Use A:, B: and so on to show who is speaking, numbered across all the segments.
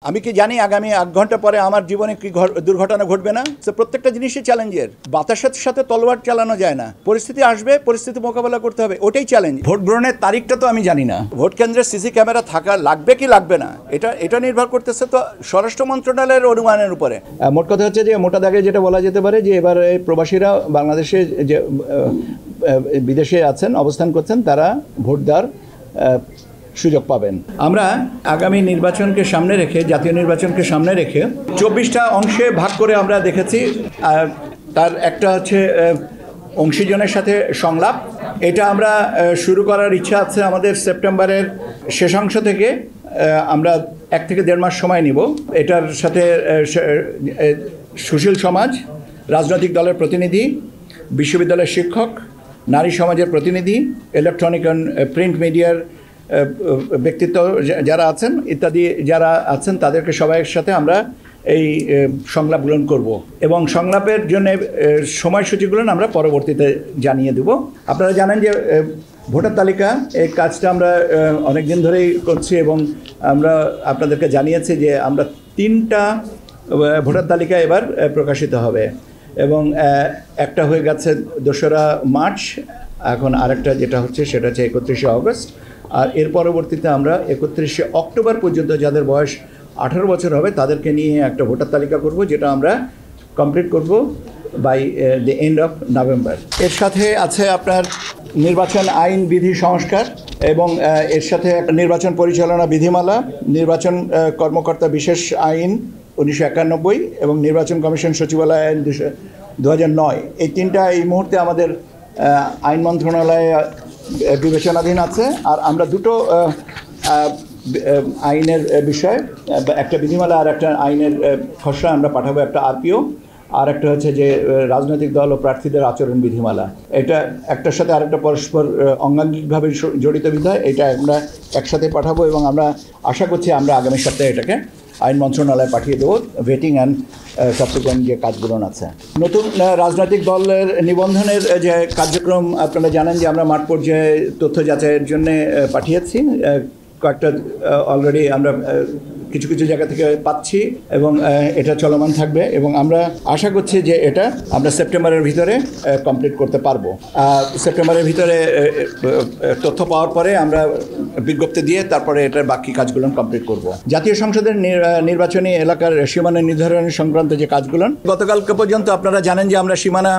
A: আমি কি জানি আগামী 8 ঘন্টা পরে আমার জীবনে কি দুর্ঘটনা ঘটবে না? তো প্রত্যেকটা জিনিসই চ্যালেঞ্জের। বাতাসের সাথে তলোয়ার চালানো যায় না। পরিস্থিতি আসবে, পরিস্থিতি মোকাবেলা করতে হবে, ওটাই চ্যালেঞ্জ। ভোট গ্রহণের তারিখটা তো আমি জানি না, ভোট কেন্দ্রে সিসি ক্যামেরা থাকা লাগবে কি লাগবে না, এটা নির্ভর করতেছে তো স্বরাষ্ট্র মন্ত্রণালয়ের অনুমানের উপরে। মোট কথা হচ্ছে যে মোটা দাগে যেটা বলা যেতে পারে যে এবার প্রবাসীরা বাংলাদেশে যে বিদেশে আছেন, অবস্থান করছেন, তারা ভোট দেওয়ার সুযোগ পাবেন। আমরা আগামী নির্বাচনকে সামনে রেখে, জাতীয় নির্বাচনকে সামনে রেখে 24টা অংশে ভাগ করে আমরা দেখেছি। তার একটা হচ্ছে অংশীজনের সাথে সংলাপ। এটা আমরা শুরু করার ইচ্ছা আছে আমাদের সেপ্টেম্বরের শেষাংশ থেকে। আমরা 1 থেকে 1.5 মাস সময় নিব। এটার সাথে সুশীল সমাজ, রাজনৈতিক দলের প্রতিনিধি, বিশ্ববিদ্যালয়ের শিক্ষক, নারী সমাজের প্রতিনিধি, ইলেকট্রনিক অ্যান্ড প্রিন্ট মিডিয়ার ব্যক্তিত্ব যারা আছেন ইত্যাদি যারা আছেন, তাদেরকে সবাইয়ের সাথে আমরা এই সংলাপ গ্রহণ করব এবং সংলাপের জন্য সময়সূচিগুলো আমরা পরবর্তীতে জানিয়ে দেব। আপনারা জানেন যে ভোটার তালিকা এই কাজটা আমরা অনেক দিন ধরেই করছি এবং আমরা আপনাদেরকে জানিয়েছি যে আমরা 3টা ভোটার তালিকা এবার প্রকাশিত হবে এবং একটা হয়ে গেছে 2রা মার্চ, এখন আরেকটা যেটা হচ্ছে সেটা হচ্ছে 31শে অগস্ট। আর এর পরবর্তীতে আমরা 31শে অক্টোবর পর্যন্ত যাদের বয়স 18 বছর হবে তাদেরকে নিয়ে একটা ভোটার তালিকা করব, যেটা আমরা কমপ্লিট করব by the end of November. এর সাথে আছে আপনার নির্বাচন আইন বিধি সংস্কার এবং এর সাথে নির্বাচন পরিচালনা বিধিমালা, নির্বাচন কর্মকর্তা বিশেষ আইন 1991 এবং নির্বাচন কমিশন সচিবালয় আইন 2009। এই 3টা এই মুহূর্তে আমাদের আইন মন্ত্রণালয়ে বিবেচনাধীন আছে। আর আমরা 2টো আইনের বিষয়, একটা বিধিমালা আর একটা আইনের খসড়া আমরা পাঠাবো, একটা আরপিও আর একটা হচ্ছে যে রাজনৈতিক দল ও প্রার্থীদের আচরণ বিধিমালা। এটা একটার সাথে আরেকটা পরস্পর অঙ্গাঙ্গিকভাবে জড়িত বিধায় এটা আমরা একসাথে পাঠাবো এবং আমরা আশা করছি আমরা আগামী সপ্তাহে এটাকে আইন মন্ত্রণালয়ে পাঠিয়ে দেবো, ভেটিং অ্যান্ড সাবসিকুয়েন্ট যে কাজগুলো আছে। নতুন রাজনৈতিক দলের নিবন্ধনের যে কার্যক্রম আপনারা জানেন যে আমরা মাঠ পর্যায়ে তথ্য যাচাইয়ের জন্য পাঠিয়েছি। কয়েকটা অলরেডি আমরা কিছু কিছু জায়গা থেকে পাচ্ছি এবং এটা চলমান থাকবে এবং আমরা আশা করছি যে এটা আমরা সেপ্টেম্বরের ভিতরে কমপ্লিট করতে পারবো। সেপ্টেম্বরের ভিতরে তথ্য পাওয়ার পরে আমরা বিজ্ঞপ্তি দিয়ে তারপরে এটার বাকি কাজগুলো কমপ্লিট করব। জাতীয় সংসদের নির্বাচনী এলাকার সীমানা নির্ধারণ সংক্রান্ত যে কাজগুলো গতকালকে পর্যন্ত আপনারা জানেন যে আমরা সীমানা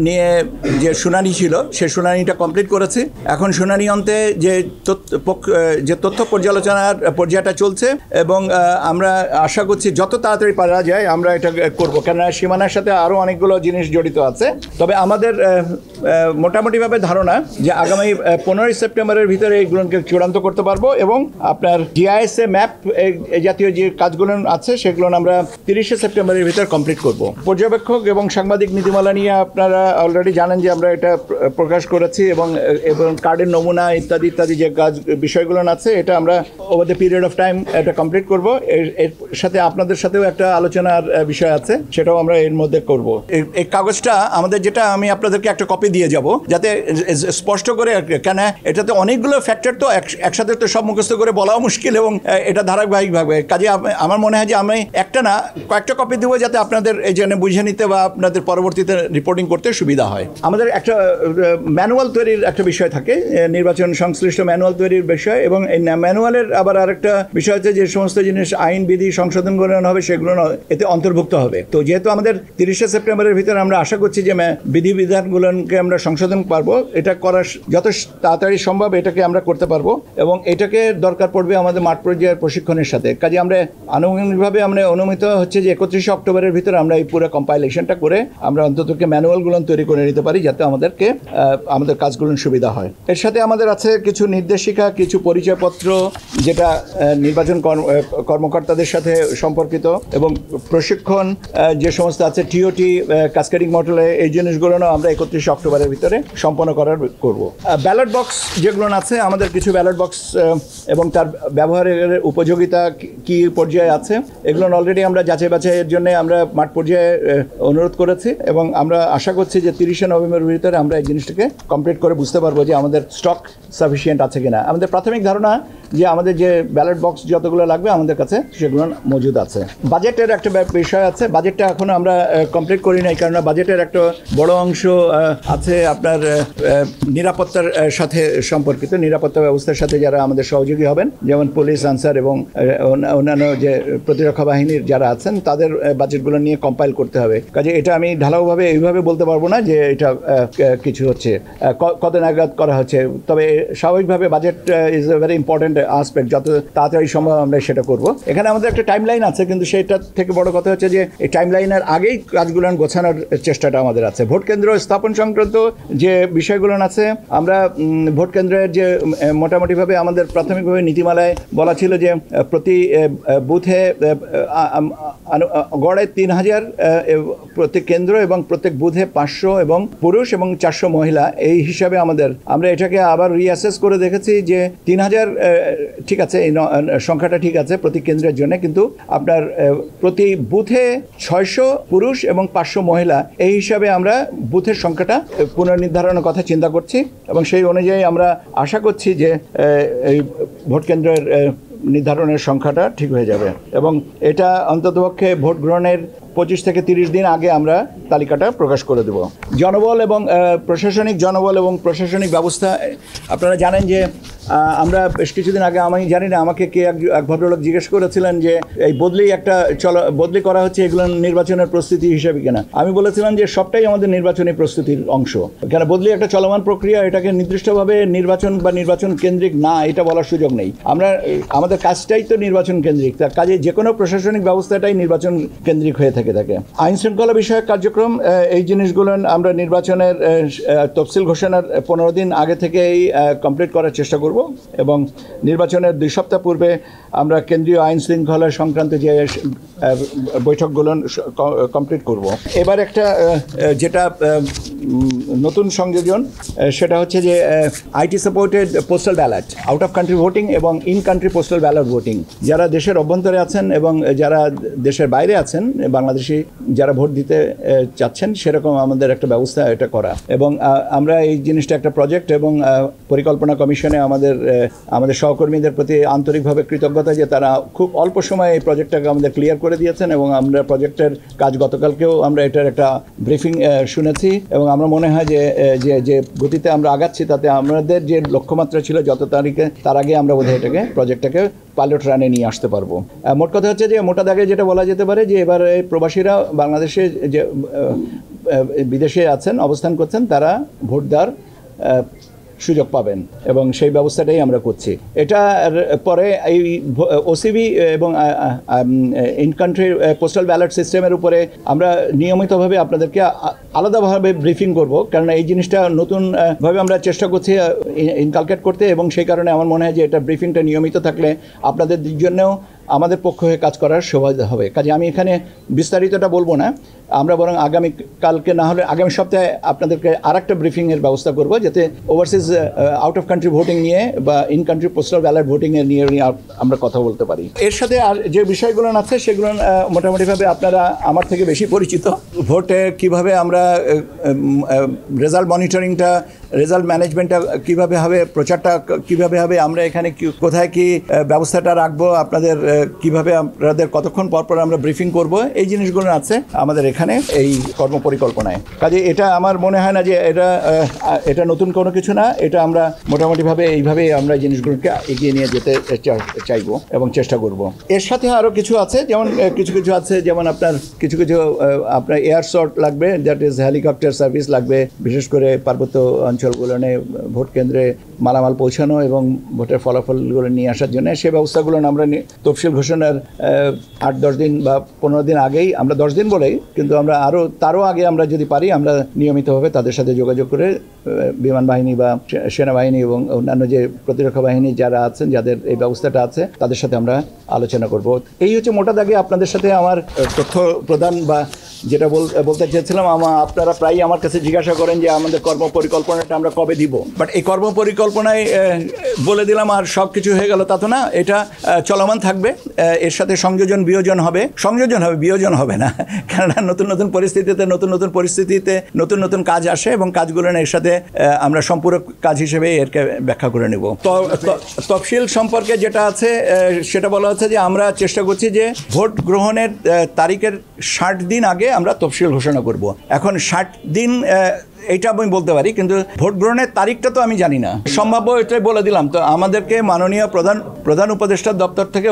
A: নিয়ে যে শুনানি ছিল সেই শুনানিটা কমপ্লিট করেছি। এখন শুনানি অন্তে যে তথ্য পর্যালোচনার পর্যায়টা চলছে এবং আমরা আশা করছি যত তাড়াতাড়ি পারা যায় আমরা এটা করব, কেননা সীমানার সাথে আরও অনেকগুলো জিনিস জড়িত আছে। তবে আমাদের মোটামুটিভাবে ধারণা যে আগামী 15ই সেপ্টেম্বরের ভিতরে এইগুলোকে চূড়ান্ত করতে পারবো এবং আপনার জিআইএসএ ম্যাপ এই জাতীয় যে কাজগুলো আছে সেগুলো আমরা 30শে সেপ্টেম্বরের ভিতরে কমপ্লিট করব। পর্যবেক্ষক এবং সাংবাদিক নীতিমালা নিয়ে আপনারা অলরেডি জানেন যে আমরা এটা প্রকাশ করেছি এবং কার্ডের নমুনা ইত্যাদি ইত্যাদি যে কাজ বিষয়গুলো আছে এটা আমরা over the period of time এটা কমপ্লিট করব। এর সাথে আপনাদের সাথেও একটা আলোচনার বিষয় আছে, সেটাও আমরা এর মধ্যে করব। এই কাগজটা আমাদের যেটা আমি আপনাদেরকে একটা কপি দিয়ে যাব যাতে স্পষ্ট করে, কেন এটাতে অনেকগুলো ফ্যাক্টর তো একসাথে তো সব মুখস্থ করে বলাও মুশকিল এবং এটা ধারাবাহিকভাবে কাজে আমার মনে হয় যে আমি একটা না কয়েকটা কপি দেবো যাতে আপনাদের এই জন্য বুঝে নিতে বা আপনাদের পরবর্তীতে রিপোর্টিং করতে সুবিধা হয়। আমাদের একটা ম্যানুয়াল তৈরির একটা বিষয় থাকে, নির্বাচন সংশ্লিষ্ট ম্যানুয়াল তৈরির বিষয়, এবং এই ম্যানুয়ালের আবার আরেকটা বিষয় হচ্ছে যে সমস্ত জিনিস আইন বিধি সংশোধন করানো হবে সেগুলো এতে অন্তর্ভুক্ত হবে। তো যেহেতু আমাদের 30শে সেপ্টেম্বরের ভিতরে আমরা আশা করছি যে বিধিবিধানগুলোকে আমরা সংশোধন পারবো, এটা করার যত তাড়াতাড়ি সম্ভব এটাকে আমরা করতে পারবো এবং এটাকে দরকার পড়বে আমাদের মাঠ পর্যায়ের প্রশিক্ষণের সাথে। কাজে আমরা আনুষ্ঠানিকভাবে আমরা অনুমিত হচ্ছে যে 31শে অক্টোবরের ভিতরে আমরা এই পুরো কম্পাইলেশনটা করে আমরা অন্ততকে ম্যানুয়ালগুলো তৈরি করে নিতে পারি যাতে আমাদের কাজগুলো সুবিধা হয়। এর সাথে আমাদের আছে কিছু নির্দেশিকা, কিছু পরিচয়পত্র যেটা নির্বাচন কর্মকর্তাদের সাথে সম্পর্কিত এবং প্রশিক্ষণ যে সমস্ত আছে টিওটি, কাসকেডিং মডেলে, এই জিনিসগুলো আমরা 31শে অক্টোবর অক্টোবরের ভিতরে সম্পন্ন করব। ব্যালট বক্স যেগুলো আছে, আমাদের কিছু ব্যালট বক্স এবং তার ব্যবহারের উপযোগিতা কি পর্যায়ে আছে, এগুলো অলরেডি আমরা যাচাই বাছাইয়ের জন্য আমরা মাঠ পর্যায়ে অনুরোধ করেছি এবং আমরা আশা করছি যে 30শে নভেম্বরের ভিতরে আমরা এই জিনিসটাকে কমপ্লিট করে বুঝতে পারবো যে আমাদের স্টক সাফিসিয়েন্ট আছে কিনা। আমাদের প্রাথমিক ধারণা যে আমাদের যে ব্যালট বক্স যতগুলো লাগবে আমাদের কাছে সেগুলো মজুদ আছে। বাজেটের একটা বিষয় আছে, বাজেটটা এখনো আমরা কমপ্লিট করি নাই, কারণ বাজেটের একটা বড় অংশ আছে আপনার নিরাপত্তার সাথে সম্পর্কিত, নিরাপত্তা ব্যবস্থার সাথে যারা আমাদের সহযোগী হবেন, যেমন পুলিশ, আনসার এবং অন্যান্য যে প্রতিরক্ষা বাহিনীর যারা আছেন, তাদের বাজেটগুলো নিয়ে কম্পাইল করতে হবে। কাজে এটা আমি ঢালাওভাবে এইভাবে বলতে পারবো না যে এটা কিছু হচ্ছে, কত নাগাদ করা হচ্ছে। তবে স্বাভাবিকভাবে budget is a very important aspect, যত তাড়াতাড়ি সম্ভব আমরা সেটা করব। এখানে আমাদের একটা টাইম লাইন আছে, কিন্তু সেটা থেকে বড় কথা হচ্ছে যে এই টাইম লাইনের আগেই কাজগুলো গোছানোর চেষ্টাটা আমাদের আছে। ভোট কেন্দ্র স্থাপন সংক্রান্ত যে বিষয়গুলো আছে, আমরা ভোট কেন্দ্রের যে মোটামুটিভাবে আমাদের প্রাথমিকভাবে নীতিমালায় বলা ছিল যে প্রতি বুথে গড়ে 3000 প্রত্যেক কেন্দ্র এবং প্রত্যেক বুথে 500 এবং পুরুষ এবং 400 মহিলা, এই হিসাবে আমরা এটাকে আবার রিঅ্যাসেস করে দেখেছি যে 3000 ঠিক আছে, এই সংখ্যাটা ঠিক আছে প্রতি কেন্দ্রের জন্য, কিন্তু আপনার প্রতি বুথে 600 পুরুষ এবং 500 মহিলা, এই হিসাবে আমরা বুথের সংখ্যাটা পুনর্নির্ধারণের কথা চিন্তা করছি এবং সেই অনুযায়ী আমরা আশা করছি যে এই ভোট কেন্দ্রের নির্ধারণের সংখ্যাটা ঠিক হয়ে যাবে এবং এটা অন্ততপক্ষে ভোট গ্রহণের 25 থেকে 30 দিন আগে আমরা তালিকাটা প্রকাশ করে দেব। জনবল এবং প্রশাসনিক ব্যবস্থা, আপনারা জানেন যে আমরা বেশ কিছুদিন আগে, আমি জানি না আমাকে কে এক ভদ্রলোক জিজ্ঞেস করেছিলেন যে এই বদলি করা হচ্ছে এগুলো নির্বাচনের প্রস্তুতি হিসেবে কিনা। আমি বলেছিলাম যে সবটাই আমাদের নির্বাচনী প্রস্তুতির অংশ। কেন বদলি একটা চলমান প্রক্রিয়া, এটাকে নির্দিষ্টভাবে নির্বাচন বা নির্বাচন কেন্দ্রিক না এটা বলার সুযোগ নেই। আমাদের কাজটাই তো নির্বাচন কেন্দ্রিক, তার কাজে যে কোনো প্রশাসনিক ব্যবস্থাটাই নির্বাচন কেন্দ্রিক হয়ে থাকে। আইন শৃঙ্খলা বিষয়ক কার্যক্রম, এই জিনিসগুলো আমরা নির্বাচনের তফসিল ঘোষণার 15 দিন আগে থেকেই কমপ্লিট করার চেষ্টা করব এবং নির্বাচনের 2 সপ্তাহ পূর্বে আমরা কেন্দ্রীয় আইন শৃঙ্খলা সংক্রান্ত যে বৈঠকগুলো কমপ্লিট করব। এবার একটা যেটা নতুন সংযোজন, সেটা হচ্ছে যে IT supported postal ballot, out of country voting এবং in country postal ballot voting. যারা দেশের অভ্যন্তরে আছেন এবং যারা দেশের বাইরে আছেন, বাংলাদেশি যারা ভোট দিতে চাচ্ছেন, সেরকম আমাদের একটা ব্যবস্থা এটা করা। এবং আমরা এই জিনিসটা একটা প্রজেক্ট এবং পরিকল্পনা কমিশনে আমাদের সহকর্মীদের প্রতি আন্তরিকভাবে কৃতজ্ঞতা যে তারা খুব অল্প সময়ে এই প্রজেক্টটাকে আমাদের ক্লিয়ার করে দিয়েছেন এবং আমরা প্রজেক্টের কাজ গতকালকেও আমরা এটার একটা ব্রিফিং শুনেছি এবং আমরা মনে হয় যে গতিতে আমরা আগাচ্ছি, তাতে আমাদের যে লক্ষ্যমাত্রা ছিল যত তারিখে, তার আগে আমরা বোধহয় প্রজেক্টটাকে পাইলট রানে নিয়ে আসতে পারবো। মোট কথা হচ্ছে যে মোটা দাগে যেটা বলা যেতে পারে যে এবার প্রবাসীরা বাংলাদেশে যে বিদেশে আছেন, অবস্থান করছেন, তারা ভোট দেওয়ার সুযোগ পাবেন এবং সেই ব্যবস্থাটাই আমরা করছি। এটার পরে এই ওসিবি এবং ইন কান্ট্রি পোস্টাল ব্যালট সিস্টেমের উপরে আমরা নিয়মিতভাবে আপনাদেরকে আলাদাভাবে ব্রিফিং করব, কারণ এই জিনিসটা নতুনভাবে আমরা চেষ্টা করছি ইনকালকেট করতে এবং সেই কারণে আমার মনে হয় যে এটা ব্রিফিংটা নিয়মিত থাকলে আপনাদের জন্যও আমাদের পক্ষ হয়ে কাজ করার সুবিধা হবে। কাজে আমি এখানে বিস্তারিতটা বলবো না, আমরা বরং আগামীকালকে না হলে আগামী সপ্তাহে আপনাদেরকে আরেকটা ব্রিফিংয়ের ব্যবস্থা করব, যাতে overseas out of country voting নিয়ে বা ইন কান্ট্রি পোস্টাল ব্যালট ভোটিংয়ের নিয়ে আমরা কথা বলতে পারি। এর সাথে আর যে বিষয়গুলো আছে সেগুলো মোটামুটিভাবে আপনারা আমার থেকে বেশি পরিচিত। ভোটে কিভাবে আমরা রেজাল্ট মনিটরিংটা, রেজাল্ট ম্যানেজমেন্টটা কীভাবে হবে, প্রচারটা কীভাবে হবে, আমরা এখানে কোথায় কি ব্যবস্থাটা রাখবো, আপনাদের কিভাবে আপনাদের কতক্ষণ পরপর আমরা ব্রিফিং করব, এই জিনিসগুলো আছে আমাদের এখানে এই কর্মপরিকল্পনায়। কাজে এটা আমার মনে হয় না যে এটা নতুন কোনো কিছু না, এটা আমরা মোটামুটিভাবে এইভাবেই আমরা জিনিসগুলোকে এগিয়ে নিয়ে যেতে চাইবো এবং চেষ্টা করব। এর সাথে আরও কিছু আছে, যেমন কিছু আছে, যেমন আপনার এয়ার শট লাগবে, দ্যাট ইজ হেলিকপ্টার সার্ভিস লাগবে, বিশেষ করে পার্বত্য অঞ্চলগুলোনে ভোট কেন্দ্রে মালামাল পৌঁছানো এবং ভোটের ফলাফলগুলো নিয়ে আসার জন্য। সেই ব্যবস্থাগুলো আমরা তফসিল ঘোষণার 8-10 দিন বা 15 দিন আগেই, আমরা 10 দিন বলেই, কিন্তু আমরা তারও আগে আমরা যদি পারি আমরা নিয়মিতভাবে তাদের সাথে যোগাযোগ করে বিমান বাহিনী বা সেনাবাহিনী এবং অন্যান্য যে প্রতিরক্ষা বাহিনী যারা আছেন, যাদের এই ব্যবস্থাটা আছে, তাদের সাথে আমরা আলোচনা করব। এই হচ্ছে মোটা দাগে আপনাদের সাথে আমার তথ্য প্রদান বা যেটা বলতে চেয়েছিলাম, আপনারা প্রায়ই আমার কাছে জিজ্ঞাসা করেন যে আমাদের কর্মপরিকল্পনাটা আমরা কবে দিব, বাট এই কর্মপরিকল্পনায় বলে দিলাম আর সব কিছু হয়ে গেল তা তো না। এটা চলমান থাকবে, এর সাথে সংযোজন বিয়োজন হবে, বিয়োজন হবে না, কেননা নতুন নতুন পরিস্থিতিতে নতুন নতুন কাজ আসে এবং কাজগুলো এর সাথে আমরা সম্পূরক কাজ হিসেবে এরকে ব্যাখ্যা করে নেব। তফসিল সম্পর্কে যেটা আছে সেটা বলা হচ্ছে যে আমরা চেষ্টা করছি যে ভোট গ্রহণের তারিখের 60 দিন আগে আমরা তফসিল ঘোষণা করব। এখন 60 দিন এইটা আমি বলতে পারি, কিন্তু ভোট গ্রহণের তারিখটা তো আমি জানি না। সম্ভাব্য এটাই বলে দিলাম। তো আমাদেরকে মাননীয় প্রধান উপদেষ্টার দপ্তর থেকে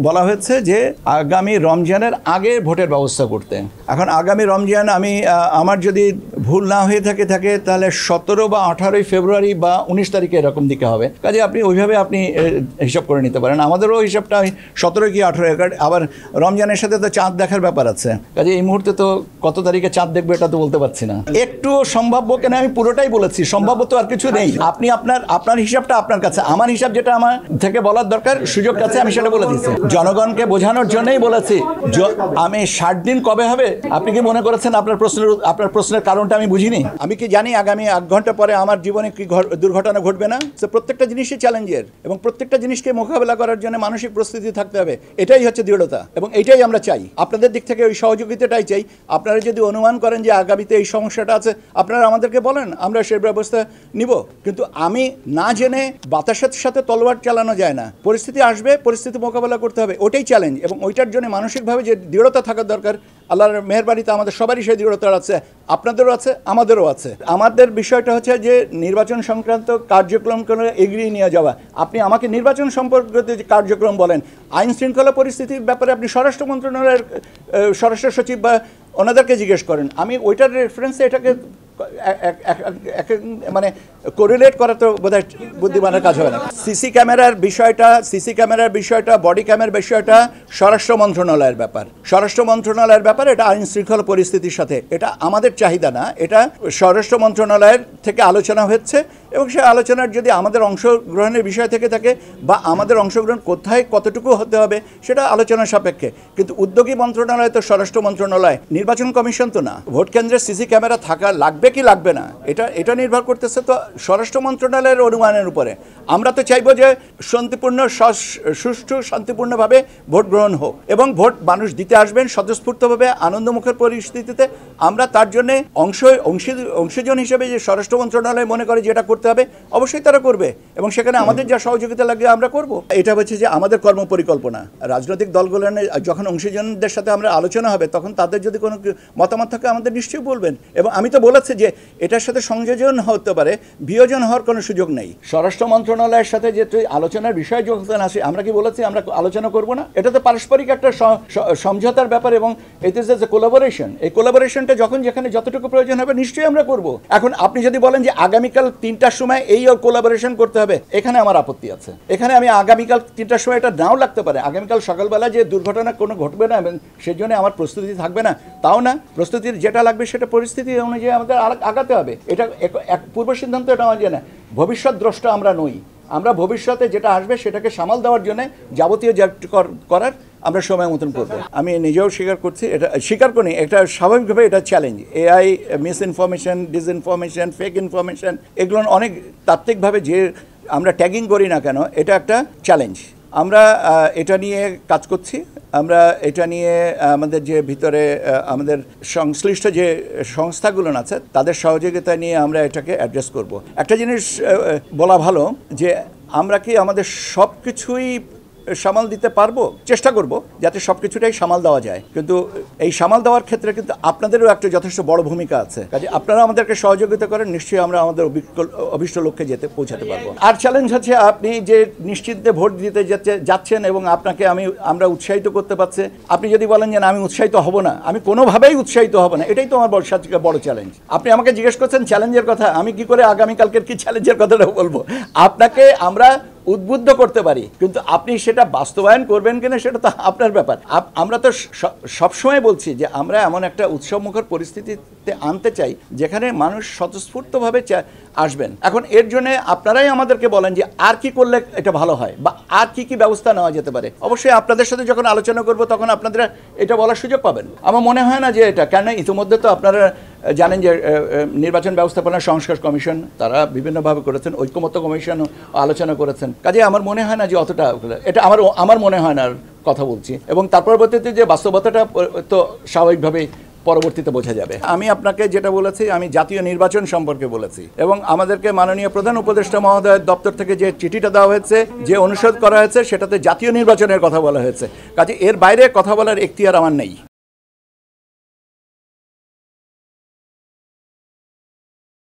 A: বলা হয়েছে যে আগামী রমজানের আগে ভোটের ব্যবস্থা করতে। এখন আগামী রমজান আমার যদি ভুল না হয়ে থাকে তাহলে 17 বা 18 ফেব্রুয়ারি বা 19 তারিখে এরকম দিকে হবে। কাজে আপনি ওইভাবে আপনি হিসাব করে নিতে পারেন। আমাদেরও হিসাবটা 17 কি 18, আবার রমজানের সাথে তো চাঁদ দেখার ব্যাপার আছে। কাজে এই মুহূর্তে তো কত তারিখে চাঁদ দেখবে এটা তো বলতে পারছি না। একটু সম্ভাব্য কেন আমি পুরোটাই বলেছি, সম্ভাব্য তো আর কিছু নেই। আপনি আপনার হিসাবটা আপনার কাছে, আমার হিসাব যেটা আমার থেকে বলার দরকার সুযোগ আছে আমি সেটা বলে দিচ্ছি। জনগণকে বোঝানোর জন্যই বলেছি। আমি 60 দিন কবে হবে আপনি কি মনে করেছেন? আপনার প্রশ্নের কারণটা আমি বুঝিনি। আমি কি জানি আগামী 8 ঘন্টা পরে আমার জীবনে কি দুর্ঘটনা ঘটবে না? প্রত্যেকটা জিনিসই চ্যালেঞ্জের এবং প্রত্যেকটা জিনিসকে মোকাবেলা করার জন্য মানসিক প্রস্তুতি থাকতে হবে। এটাই হচ্ছে দৃঢ়তা এবং এটাই আমরা চাই। আপনাদের দিক থেকে ওই সহযোগিতাটাই চাই। আপনারা যদি অনুমান করেন যে আগামীতে এই সমস্যাটা আছে, আপনারা আমাদেরকে বলেন, আমরা সেই ব্যবস্থা নিব। কিন্তু আমি না জেনে বাতাসের সাথে তলোয়ার চালানো যায় না। পরিস্থিতি আসবে, পরিস্থিতি মোকাবেলা করতে হবে, ওটাই চ্যালেঞ্জ। এবং ওইটার জন্য মানসিকভাবে যে দৃঢ়তা থাকার দরকার, আল্লাহর মেহেরবানিতে আমাদের সবারই সেই দৃঢ়তা আছে, আপনাদেরও আছে, আমাদেরও আছে। আমাদের বিষয়টা হচ্ছে যে নির্বাচন সংক্রান্ত কার্যক্রমগুলো এগিয়ে নিয়ে যাওয়া। আপনি আমাকে নির্বাচন সম্পর্কিত যে কার্যক্রম বলেন, আইন শৃঙ্খলা পরিস্থিতির ব্যাপারে আপনি স্বরাষ্ট্র মন্ত্রণালয়ের স্বরাষ্ট্র সচিব বা ওনাদেরকে জিজ্ঞেস করেন। আমি ওইটার রেফারেন্সে এটাকে মানে কোরিলেট করা তো বোধহয় বুদ্ধিমানের কাজ হবে না। সিসি ক্যামেরার বিষয়টা বডি ক্যামেরার বিষয়টা স্বরাষ্ট্র মন্ত্রণালয়ের ব্যাপার। এটা আইন শৃঙ্খলা পরিস্থিতির সাথে, এটা আমাদের চাহিদা না, এটা স্বরাষ্ট্র মন্ত্রণালয়ের থেকে আলোচনা হচ্ছে এবং সেই আলোচনার যদি আমাদের অংশগ্রহণের বিষয় থেকে থাকে বা আমাদের অংশগ্রহণ কোথায় কতটুকু হতে হবে সেটা আলোচনার সাপেক্ষে। কিন্তু উদ্যোগী মন্ত্রণালয় তো স্বরাষ্ট্র মন্ত্রণালয়, নির্বাচন কমিশন তো না। ভোট কেন্দ্রে সিসি ক্যামেরা থাকা লাগবে কি লাগবে না এটা নির্ভর করতেছে তো স্বরাষ্ট্র মন্ত্রণালয়ের অনুমানের উপরে। আমরা তো চাইবো যে সুষ্ঠু শান্তিপূর্ণভাবে ভোট গ্রহণ হোক এবং ভোট মানুষ দিতে আসবেন স্বতঃস্ফূর্তভাবে আনন্দমুখের পরিস্থিতিতে। আমরা তার জন্য অংশীজন হিসেবে যে স্বরাষ্ট্র মন্ত্রণালয় মনে করে যেটা করতে হবে অবশ্যই তারা করবে এবং সেখানে আমাদের যা সহযোগিতা লাগবে আমরা করব। এটা হচ্ছে যে আমাদের কর্মপরিকল্পনা। রাজনৈতিক দলগুলো যখন অংশীজনদের সাথে আমরা আলোচনা হবে তখন তাদের যদি কোনো মতামত থাকে আমাদের নিশ্চয়ই বলবেন। এবং আমি তো বলেছি যে এটার সাথে সংযোজন হতে পারে, বিয়োজন হওয়ার কোনো সুযোগ নেই। স্বরাষ্ট্র মন্ত্রণালয়ের সাথে যে আলোচনার বিষয় যখন আসে আমরা কি বলেছি আমরা আলোচনা করব না? এটা তো পারস্পরিক একটা সমঝোতার ব্যাপার এবং ইট ইজ এ কোলাবোরেশন। এই কোলাবোরেশনটা যখন যেখানে যতটুকু প্রয়োজন হবে নিশ্চয়ই আমরা করব। এখন আপনি যদি বলেন যে আগামীকাল 3টার সময় এই কোলাবোরেশন করতে হবে, এখানে আমার আপত্তি আছে। এখানে আমি আগামীকাল 3টার সময় এটা নাও লাগতে পারে, আগামীকাল সকালবেলা যে দুর্ঘটনা কোনো ঘটবে না এবং সেজন্য আমার প্রস্তুতি থাকবে না তাও না। প্রস্তুতির যেটা লাগবে সেটা পরিস্থিতি অনুযায়ী আমাদের আগাতে হবে। এটা এক পূর্ব সিদ্ধান্ত, এটা আমার জানা। ভবিষ্যৎ দ্রষ্টা আমরা নই। আমরা ভবিষ্যতে যেটা আসবে সেটাকে সামাল দেওয়ার জন্য যাবতীয় যা করার আমরা সময় মতন করবো। আমি নিজেও স্বীকার করি এটা স্বাভাবিকভাবে এটা challenge. AI, miss information, disinformation, fake information, এগুলো অনেক তাত্ত্বিকভাবে যে আমরা ট্যাগিং করি না কেন, এটা একটা চ্যালেঞ্জ। আমরা এটা নিয়ে কাজ করছি। আমরা এটা নিয়ে আমাদের যে ভিতরে আমাদের সংশ্লিষ্ট যে সংস্থাগুলো আছে তাদের সহযোগিতা নিয়ে আমরা এটাকে অ্যাড্রেস করব। একটা জিনিস বলা ভালো যে আমরা কি আমাদের সব কিছুই সামাল দিতে পারবো? চেষ্টা করব যাতে সব কিছুটাই সামাল দেওয়া যায়, কিন্তু এই সামাল দেওয়ার ক্ষেত্রে কিন্তু আপনাদেরও একটা যথেষ্ট বড় ভূমিকা আছে। কাজে আপনারা আমাদেরকে সহযোগিতা করেন, নিশ্চয়ই আমরা আমাদের অভিষ্ট লক্ষ্যে পৌঁছাতে পারবো। আর চ্যালেঞ্জ হচ্ছে আপনি যে নিশ্চিন্তে ভোট দিতে যাচ্ছেন এবং আপনাকে আমরা উৎসাহিত করতে পারছি। আপনি যদি বলেন যে না আমি উৎসাহিত হব না, আমি কোনোভাবেই উৎসাহিত হব না, এটাই তো আমার বড় চ্যালেঞ্জ। আপনি আমাকে জিজ্ঞেস করছেন চ্যালেঞ্জের কথা, আমি কি করে আগামীকালকের কি চ্যালেঞ্জের কথাটা বলবো? আপনাকে আমরা
B: উদ্বুদ্ধ করতে পারি, কিন্তু আপনি সেটা বাস্তবায়ন করবেন কিনা সেটা তো আপনার ব্যাপার। আমরা তো সবসময় বলছি যে আমরা এমন একটা উৎসবমুখর পরিস্থিতিতে আনতে চাই যেখানে মানুষ স্বতঃস্ফূর্তভাবে আসবেন। এখন এর জন্য আপনারাই আমাদেরকে বলেন যে আর কি করলে এটা ভালো হয় বা আর কি কি ব্যবস্থা নেওয়া যেতে পারে। অবশ্যই আপনাদের সাথে যখন আলোচনা করব তখন আপনারা এটা বলার সুযোগ পাবেন। আমার মনে হয় না যে এটা, কেন ইতিমধ্যে তো আপনারা জানেন যে নির্বাচন ব্যবস্থাপনা সংস্কার কমিশন তারা বিভিন্নভাবে করেছেন, ঐক্যমত্য কমিশনও আলোচনা করেছেন। কাজে আমার মনে হয় না যে অতটা, এটা আমার মনে হয় না কথা বলছি। এবং তার পরবর্তীতে যে বাস্তবতাটা তো স্বাভাবিকভাবেই পরবর্তীতে বোঝা যাবে। আমি আপনাকে যেটা বলেছি, আমি জাতীয় নির্বাচন সম্পর্কে বলেছি এবং আমাদেরকে মাননীয় প্রধান উপদেষ্টা মহোদয়ের দপ্তর থেকে যে চিঠিটা দেওয়া হয়েছে, যে অনুরোধ করা হয়েছে, সেটাতে জাতীয় নির্বাচনের কথা বলা হয়েছে। কাজে এর বাইরে কথা বলার এখতিয়ার আমার নেই।